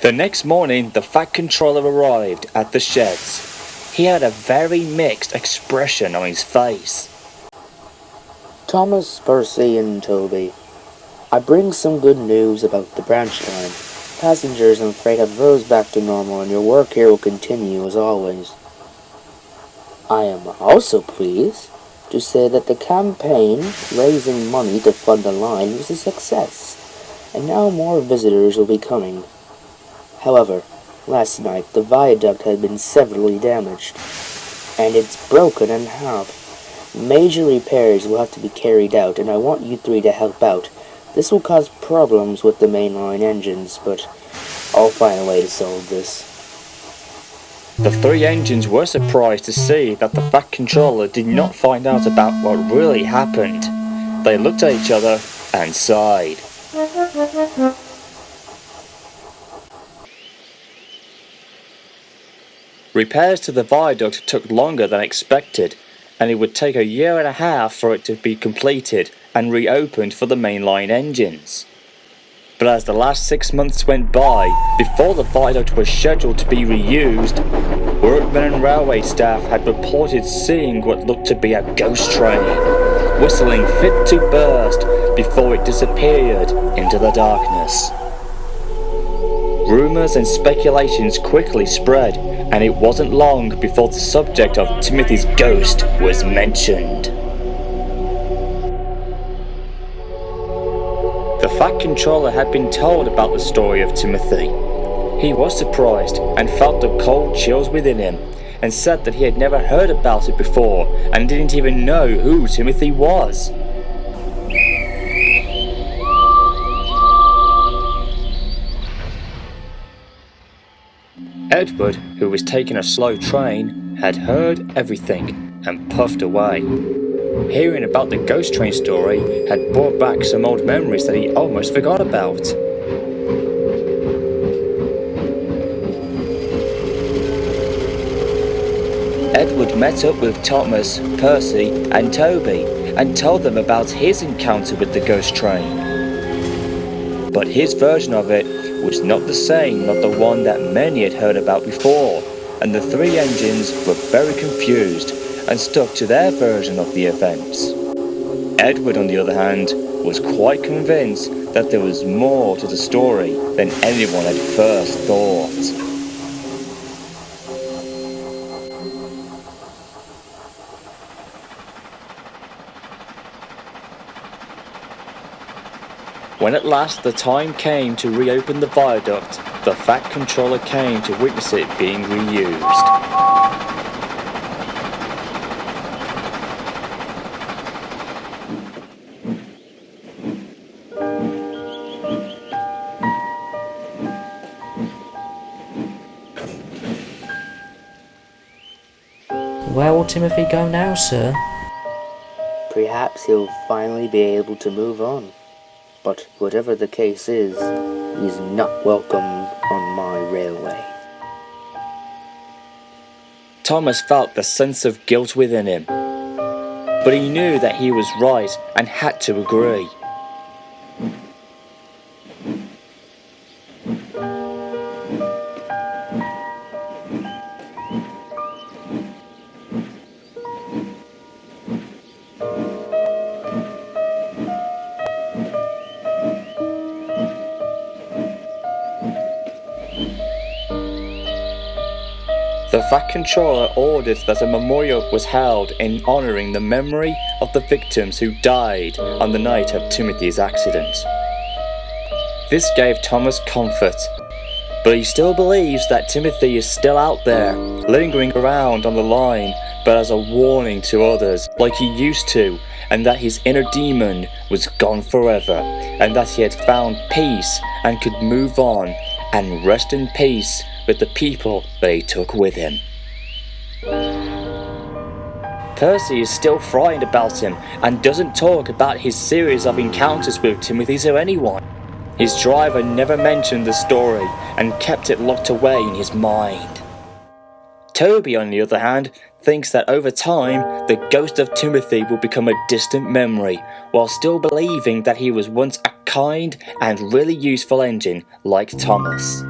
The next morning, the Fat Controller arrived at the sheds. He had a very mixed expression on his face. Thomas, Percy, and Toby, I bring some good news about the branch line. Passengers and freight have rose back to normal and your work here will continue as always. I am also pleased to say that the campaign raising money to fund the line was a success, and now more visitors will be coming. However, last night the viaduct had been severely damaged, and it's broken in half. Major repairs will have to be carried out, and I want you three to help out. This will cause problems with the mainline engines, but I'll find a way to solve this. The three engines were surprised to see that the Fat Controller did not find out about what really happened. They looked at each other and sighed. Repairs to the viaduct took longer than expected, and it would take a year and a half for it to be completed and reopened for the mainline engines. But as the last 6 months went by, before the viaduct was scheduled to be reused, workmen and railway staff had reported seeing what looked to be a ghost train, whistling fit to burst before it disappeared into the darkness. Rumours and speculations quickly spread, and it wasn't long before the subject of Timothy's ghost was mentioned. The Fat Controller had been told about the story of Timothy. He was surprised and felt the cold chills within him, and said that he had never heard about it before and didn't even know who Timothy was. Edward, who was taking a slow train, had heard everything and puffed away. Hearing about the ghost train story had brought back some old memories that he almost forgot about. Edward met up with Thomas, Percy, and Toby and told them about his encounter with the ghost train. But his version of it was not the same as the one that many had heard about before, and the three engines were very confused and stuck to their version of the events. Edward, on the other hand, was quite convinced that there was more to the story than anyone had first thought. When at last the time came to reopen the viaduct, the Fat Controller came to witness it being reused. Where will Timothy go now, sir? Perhaps he'll finally be able to move on. But whatever the case is, he's not welcome on my railway. Thomas felt the sense of guilt within him, but he knew that he was right and had to agree. The Fat Controller ordered that a memorial was held in honouring the memory of the victims who died on the night of Timothy's accident. This gave Thomas comfort, but he still believes that Timothy is still out there, lingering around on the line, but as a warning to others, like he used to, and that his inner demon was gone forever, and that he had found peace and could move on and rest in peace with the people that he took with him. Percy is still frightened about him and doesn't talk about his series of encounters with Timothy to anyone. His driver never mentioned the story and kept it locked away in his mind. Toby, on the other hand, thinks that over time, the ghost of Timothy will become a distant memory, while still believing that he was once a kind and really useful engine like Thomas.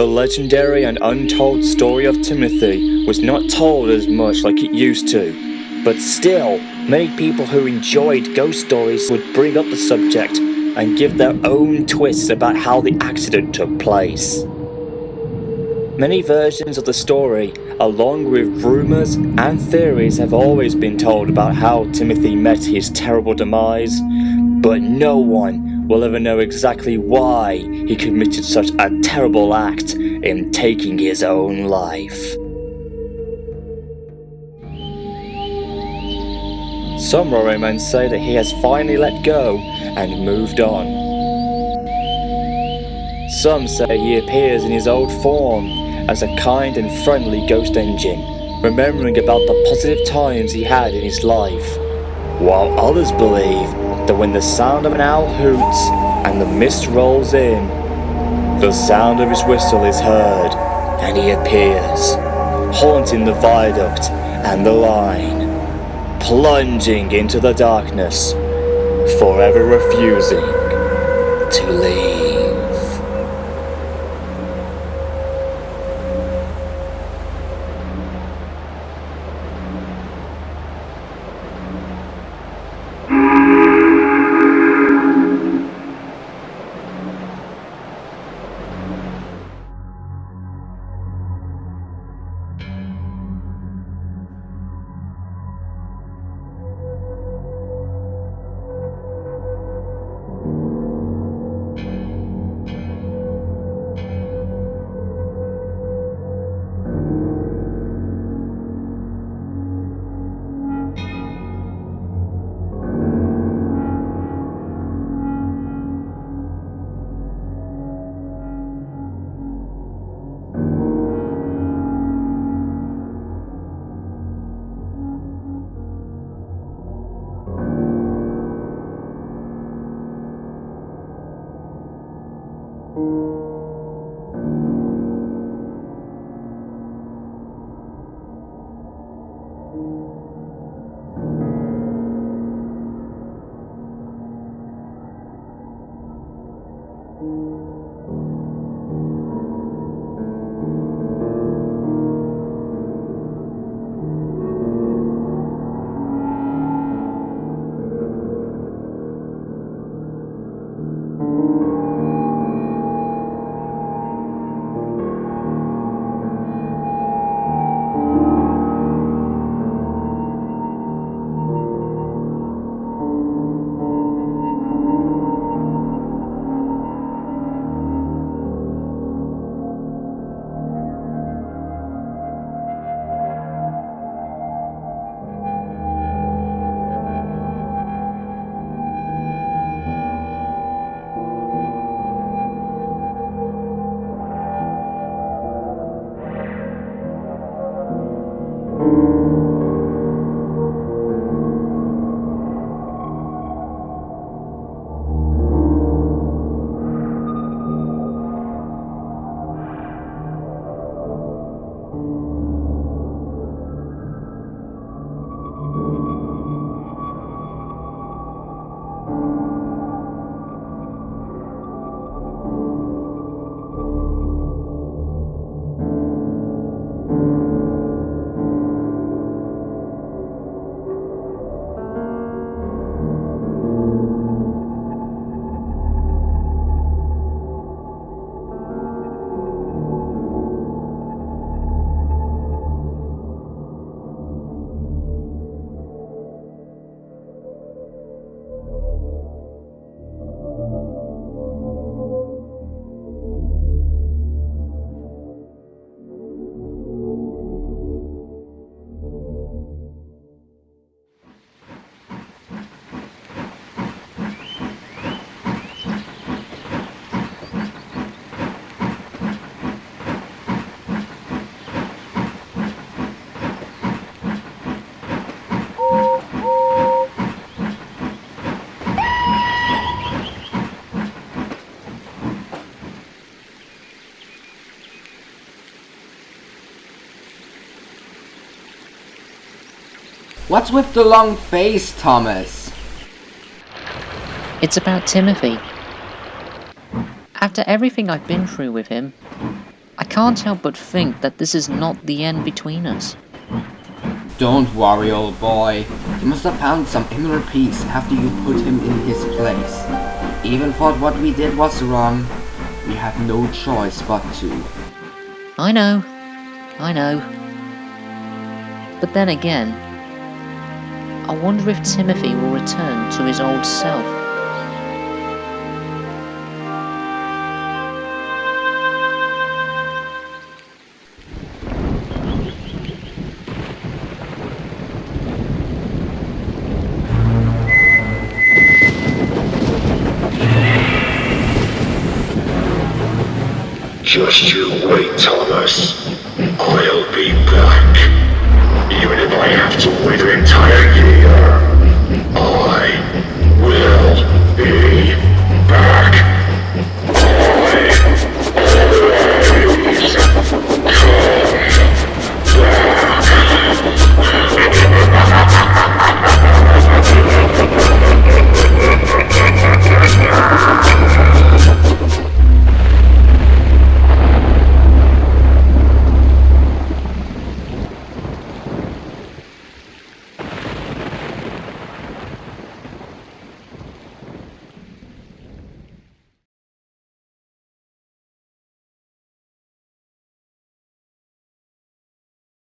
The legendary and untold story of Timothy was not told as much like it used to, but still, many people who enjoyed ghost stories would bring up the subject and give their own twists about how the accident took place. Many versions of the story, along with rumours and theories, have always been told about how Timothy met his terrible demise, but no one will ever know exactly why he committed such a terrible act in taking his own life. Some Roramen say that he has finally let go and moved on. Some say he appears in his old form as a kind and friendly ghost engine, remembering about the positive times he had in his life, while others believe that when the sound of an owl hoots and the mist rolls in, the sound of his whistle is heard and he appears, haunting the viaduct and the line, plunging into the darkness, forever refusing to leave. What's with the long face, Thomas? It's about Timothy. After everything I've been through with him, can't help but think that this is not the end between us. Don't worry, old boy. You must have found some inner peace after you put him in his place. Even thought what we did was wrong. We had no choice but to. I know. But then again, I wonder if Timothy will return to his old self. Just you wait, Thomas. I'll be back. Even if I have to wait an entire year, I